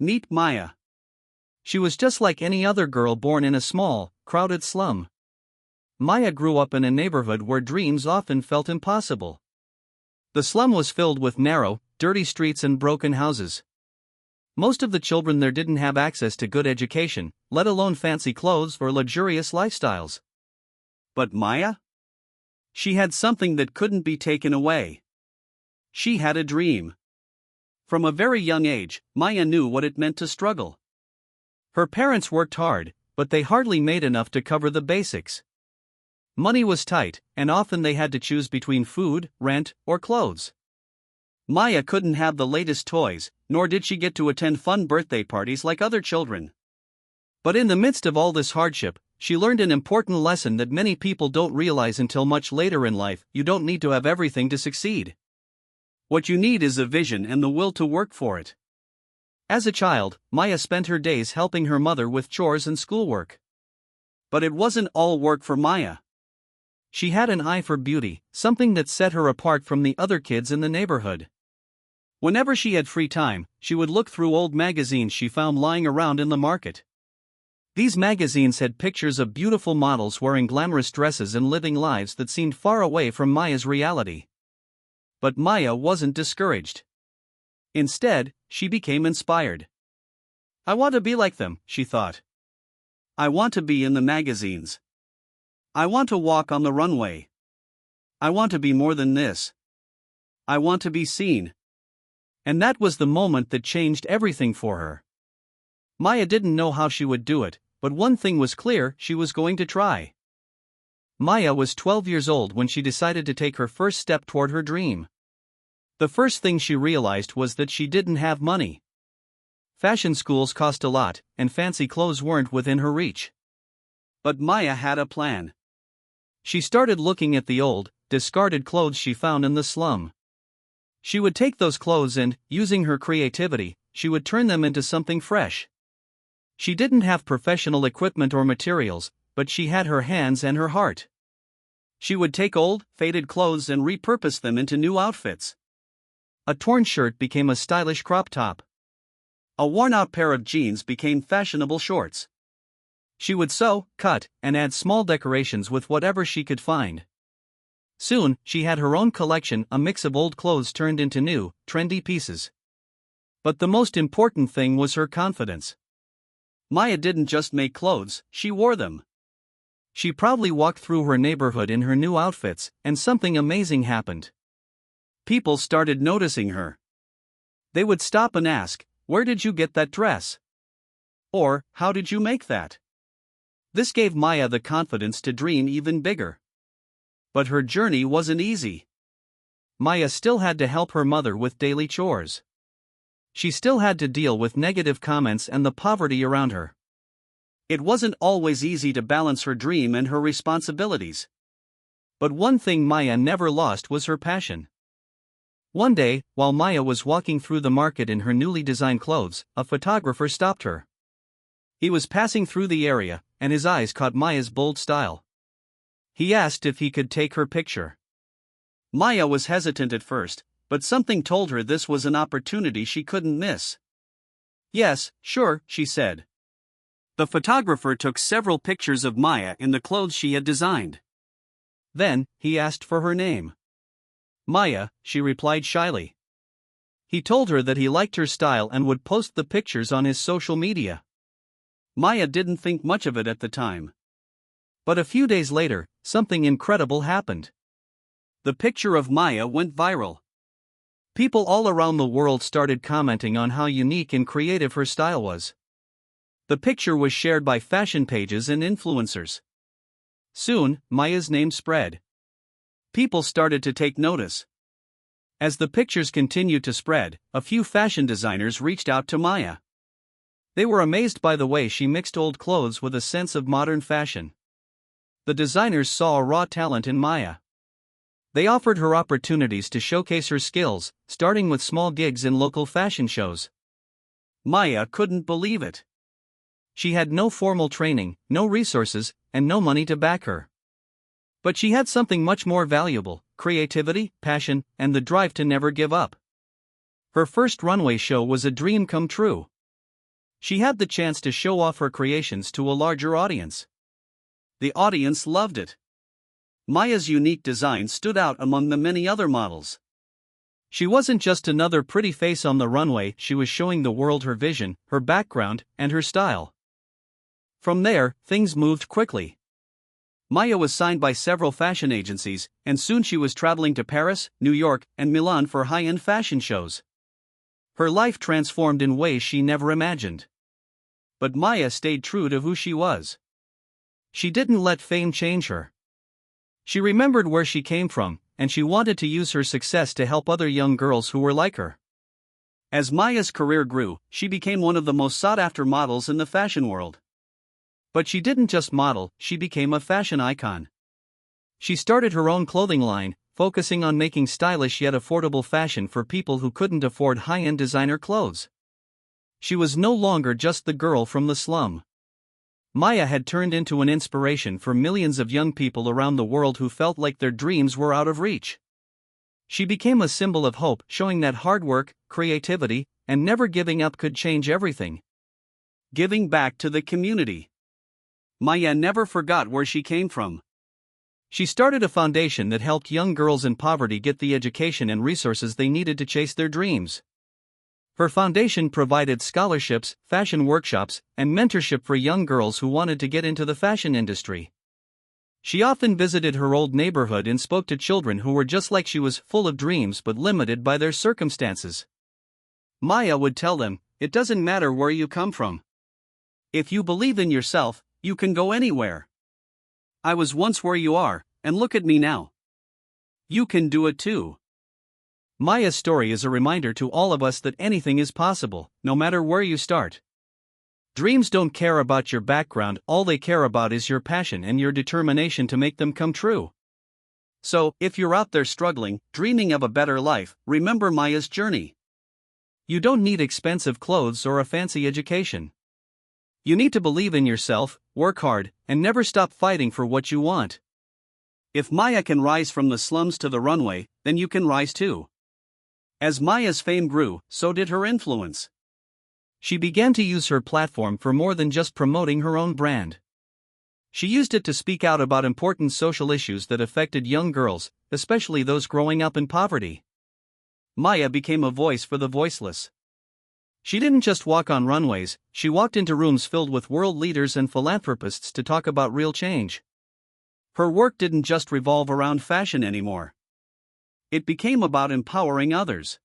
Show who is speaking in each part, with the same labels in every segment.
Speaker 1: Meet Maya. She was just like any other girl born in a small, crowded slum. Maya grew up in a neighborhood where dreams often felt impossible. The slum was filled with narrow, dirty streets and broken houses. Most of the children there didn't have access to good education, let alone fancy clothes or luxurious lifestyles. But Maya? She had something that couldn't be taken away. She had a dream. From a very young age, Maya knew what it meant to struggle. Her parents worked hard, but they hardly made enough to cover the basics. Money was tight, and often they had to choose between food, rent, or clothes. Maya couldn't have the latest toys, nor did she get to attend fun birthday parties like other children. But in the midst of all this hardship, she learned an important lesson that many people don't realize until much later in life: you don't need to have everything to succeed. What you need is a vision and the will to work for it. As a child, Maya spent her days helping her mother with chores and schoolwork. But it wasn't all work for Maya. She had an eye for beauty, something that set her apart from the other kids in the neighborhood. Whenever she had free time, she would look through old magazines she found lying around in the market. These magazines had pictures of beautiful models wearing glamorous dresses and living lives that seemed far away from Maya's reality. But Maya wasn't discouraged. Instead, she became inspired. I want to be like them, she thought. I want to be in the magazines. I want to walk on the runway. I want to be more than this. I want to be seen. And that was the moment that changed everything for her. Maya didn't know how she would do it, but one thing was clear: she was going to try. Maya was 12 years old when she decided to take her first step toward her dream. The first thing she realized was that she didn't have money. Fashion schools cost a lot, and fancy clothes weren't within her reach. But Maya had a plan. She started looking at the old, discarded clothes she found in the slum. She would take those clothes and, using her creativity, she would turn them into something fresh. She didn't have professional equipment or materials, but she had her hands and her heart. She would take old, faded clothes and repurpose them into new outfits. A torn shirt became a stylish crop top. A worn-out pair of jeans became fashionable shorts. She would sew, cut, and add small decorations with whatever she could find. Soon, she had her own collection, a mix of old clothes turned into new, trendy pieces. But the most important thing was her confidence. Maya didn't just make clothes, she wore them. She proudly walked through her neighborhood in her new outfits, and something amazing happened. People started noticing her. They would stop and ask, "Where did you get that dress?" Or, "How did you make that?" This gave Maya the confidence to dream even bigger. But her journey wasn't easy. Maya still had to help her mother with daily chores. She still had to deal with negative comments and the poverty around her. It wasn't always easy to balance her dream and her responsibilities. But one thing Maya never lost was her passion. One day, while Maya was walking through the market in her newly designed clothes, a photographer stopped her. He was passing through the area, and his eyes caught Maya's bold style. He asked if he could take her picture. Maya was hesitant at first, but something told her this was an opportunity she couldn't miss. "Yes, sure," she said. The photographer took several pictures of Maya in the clothes she had designed. Then, he asked for her name. "Maya," she replied shyly. He told her that he liked her style and would post the pictures on his social media. Maya didn't think much of it at the time. But a few days later, something incredible happened. The picture of Maya went viral. People all around the world started commenting on how unique and creative her style was. The picture was shared by fashion pages and influencers. Soon, Maya's name spread. People started to take notice. As the pictures continued to spread, a few fashion designers reached out to Maya. They were amazed by the way she mixed old clothes with a sense of modern fashion. The designers saw a raw talent in Maya. They offered her opportunities to showcase her skills, starting with small gigs in local fashion shows. Maya couldn't believe it. She had no formal training, no resources, and no money to back her. But she had something much more valuable: creativity, passion, and the drive to never give up. Her first runway show was a dream come true. She had the chance to show off her creations to a larger audience. The audience loved it. Maya's unique design stood out among the many other models. She wasn't just another pretty face on the runway, she was showing the world her vision, her background, and her style. From there, things moved quickly. Maya was signed by several fashion agencies, and soon she was traveling to Paris, New York, and Milan for high-end fashion shows. Her life transformed in ways she never imagined. But Maya stayed true to who she was. She didn't let fame change her. She remembered where she came from, and she wanted to use her success to help other young girls who were like her. As Maya's career grew, she became one of the most sought-after models in the fashion world. But she didn't just model, she became a fashion icon. She started her own clothing line, focusing on making stylish yet affordable fashion for people who couldn't afford high-end designer clothes. She was no longer just the girl from the slum. Maya had turned into an inspiration for millions of young people around the world who felt like their dreams were out of reach. She became a symbol of hope, showing that hard work, creativity, and never giving up could change everything. Giving back to the community. Maya never forgot where she came from. She started a foundation that helped young girls in poverty get the education and resources they needed to chase their dreams. Her foundation provided scholarships, fashion workshops, and mentorship for young girls who wanted to get into the fashion industry. She often visited her old neighborhood and spoke to children who were just like she, was full of dreams but limited by their circumstances. Maya would tell them, "It doesn't matter where you come from. If you believe in yourself, you can go anywhere. I was once where you are, and look at me now. You can do it too." Maya's story is a reminder to all of us that anything is possible, no matter where you start. Dreams don't care about your background, all they care about is your passion and your determination to make them come true. So, if you're out there struggling, dreaming of a better life, remember Maya's journey. You don't need expensive clothes or a fancy education. You need to believe in yourself, work hard, and never stop fighting for what you want. If Maya can rise from the slums to the runway, then you can rise too. As Maya's fame grew, so did her influence. She began to use her platform for more than just promoting her own brand. She used it to speak out about important social issues that affected young girls, especially those growing up in poverty. Maya became a voice for the voiceless. She didn't just walk on runways, she walked into rooms filled with world leaders and philanthropists to talk about real change. Her work didn't just revolve around fashion anymore. It became about empowering others.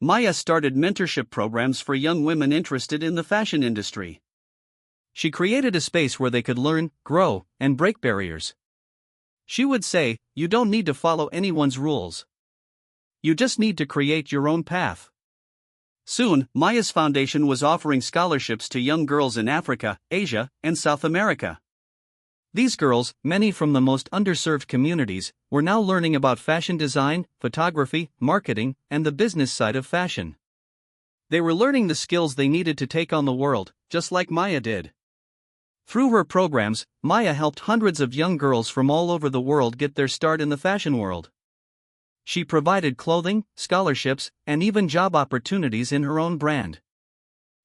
Speaker 1: Maya started mentorship programs for young women interested in the fashion industry. She created a space where they could learn, grow, and break barriers. She would say, "You don't need to follow anyone's rules. You just need to create your own path." Soon, Maya's foundation was offering scholarships to young girls in Africa, Asia, and South America. These girls, many from the most underserved communities, were now learning about fashion design, photography, marketing, and the business side of fashion. They were learning the skills they needed to take on the world, just like Maya did. Through her programs, Maya helped hundreds of young girls from all over the world get their start in the fashion world. She provided clothing, scholarships, and even job opportunities in her own brand.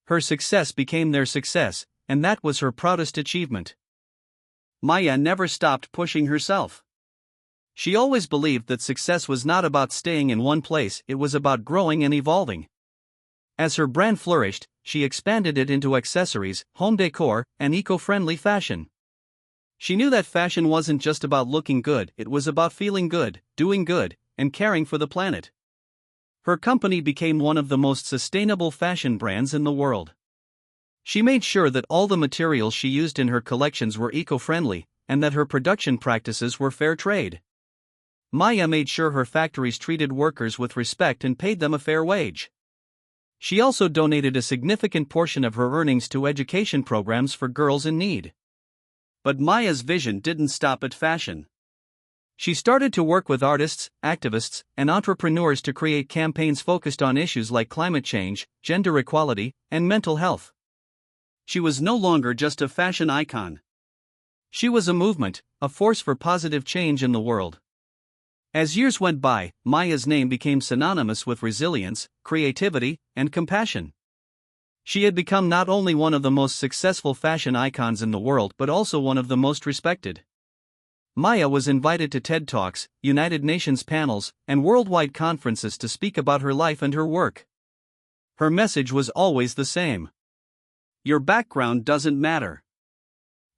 Speaker 1: Her success became their success, and that was her proudest achievement. Maya never stopped pushing herself. She always believed that success was not about staying in one place, it was about growing and evolving. As her brand flourished, she expanded it into accessories, home decor, and eco-friendly fashion. She knew that fashion wasn't just about looking good, it was about feeling good, doing good, and caring for the planet. Her company became one of the most sustainable fashion brands in the world. She made sure that all the materials she used in her collections were eco-friendly, and that her production practices were fair trade. Maya made sure her factories treated workers with respect and paid them a fair wage. She also donated a significant portion of her earnings to education programs for girls in need. But Maya's vision didn't stop at fashion. She started to work with artists, activists, and entrepreneurs to create campaigns focused on issues like climate change, gender equality, and mental health. She was no longer just a fashion icon. She was a movement, a force for positive change in the world. As years went by, Maya's name became synonymous with resilience, creativity, and compassion. She had become not only one of the most successful fashion icons in the world but also one of the most respected. Maya was invited to TED Talks, United Nations panels, and worldwide conferences to speak about her life and her work. Her message was always the same. Your background doesn't matter.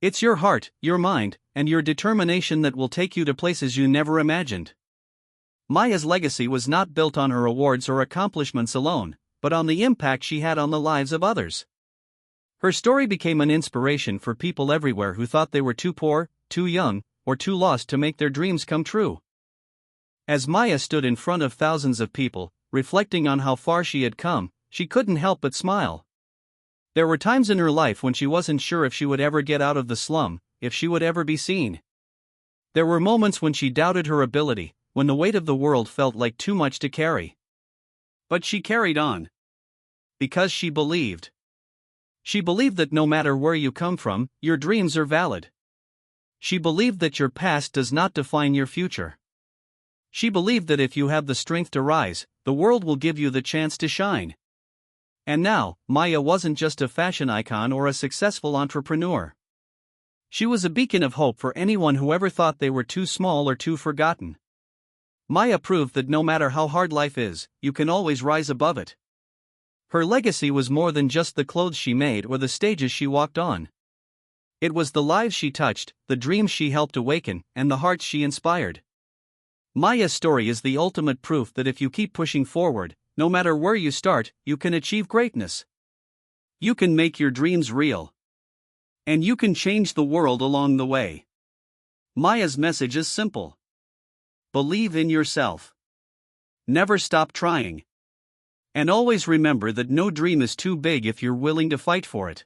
Speaker 1: It's your heart, your mind, and your determination that will take you to places you never imagined. Maya's legacy was not built on her awards or accomplishments alone, but on the impact she had on the lives of others. Her story became an inspiration for people everywhere who thought they were too poor, too young, or too lost to make their dreams come true. As Maya stood in front of thousands of people, reflecting on how far she had come, she couldn't help but smile. There were times in her life when she wasn't sure if she would ever get out of the slum, if she would ever be seen. There were moments when she doubted her ability, when the weight of the world felt like too much to carry. But she carried on. Because she believed. She believed that no matter where you come from, your dreams are valid. She believed that your past does not define your future. She believed that if you have the strength to rise, the world will give you the chance to shine. And now, Maya wasn't just a fashion icon or a successful entrepreneur. She was a beacon of hope for anyone who ever thought they were too small or too forgotten. Maya proved that no matter how hard life is, you can always rise above it. Her legacy was more than just the clothes she made or the stages she walked on. It was the lives she touched, the dreams she helped awaken, and the hearts she inspired. Maya's story is the ultimate proof that if you keep pushing forward, no matter where you start, you can achieve greatness. You can make your dreams real. And you can change the world along the way. Maya's message is simple. Believe in yourself. Never stop trying. And always remember that no dream is too big if you're willing to fight for it.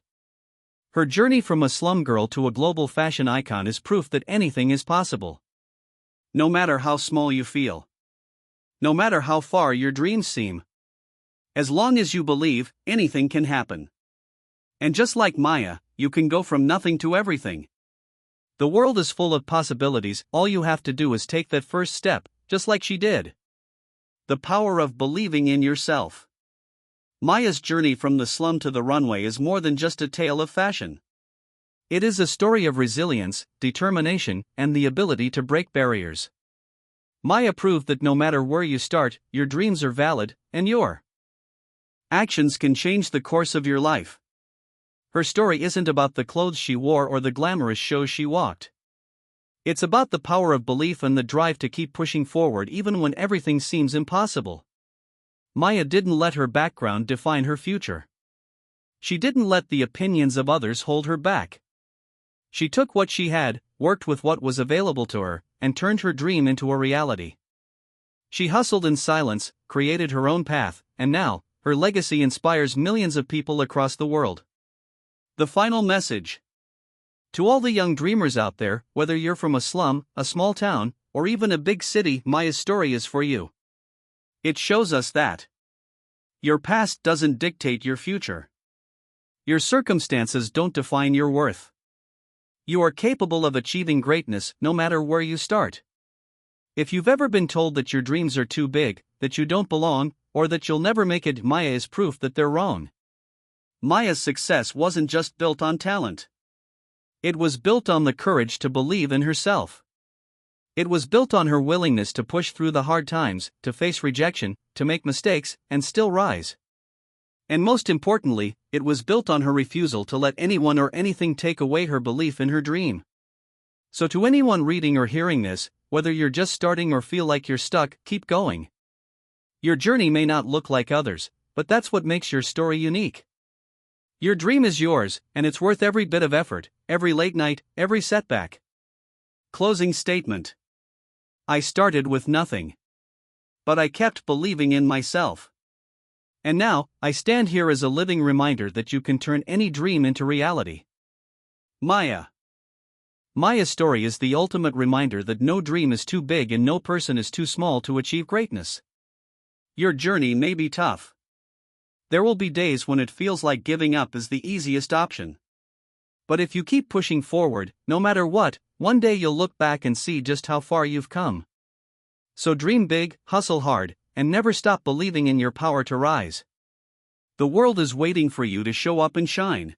Speaker 1: Her journey from a slum girl to a global fashion icon is proof that anything is possible. No matter how small you feel. No matter how far your dreams seem. As long as you believe, anything can happen. And just like Maya, you can go from nothing to everything. The world is full of possibilities, all you have to do is take that first step, just like she did. The power of believing in yourself. Maya's journey from the slum to the runway is more than just a tale of fashion. It is a story of resilience, determination, and the ability to break barriers. Maya proved that no matter where you start, your dreams are valid, and your actions can change the course of your life. Her story isn't about the clothes she wore or the glamorous shows she walked. It's about the power of belief and the drive to keep pushing forward even when everything seems impossible. Maya didn't let her background define her future. She didn't let the opinions of others hold her back. She took what she had, worked with what was available to her, and turned her dream into a reality. She hustled in silence, created her own path, and now, her legacy inspires millions of people across the world. The final message. To all the young dreamers out there, whether you're from a slum, a small town, or even a big city, Maya's story is for you. It shows us that your past doesn't dictate your future. Your circumstances don't define your worth. You are capable of achieving greatness no matter where you start. If you've ever been told that your dreams are too big, that you don't belong, or that you'll never make it, Maya is proof that they're wrong. Maya's success wasn't just built on talent. It was built on the courage to believe in herself. It was built on her willingness to push through the hard times, to face rejection, to make mistakes, and still rise. And most importantly, it was built on her refusal to let anyone or anything take away her belief in her dream. So to anyone reading or hearing this, whether you're just starting or feel like you're stuck, keep going. Your journey may not look like others, but that's what makes your story unique. Your dream is yours, and it's worth every bit of effort, every late night, every setback. Closing statement. I started with nothing. But I kept believing in myself. And now, I stand here as a living reminder that you can turn any dream into reality. Maya. Maya's story is the ultimate reminder that no dream is too big and no person is too small to achieve greatness. Your journey may be tough. There will be days when it feels like giving up is the easiest option. But if you keep pushing forward, no matter what, one day you'll look back and see just how far you've come. So dream big, hustle hard, and never stop believing in your power to rise. The world is waiting for you to show up and shine.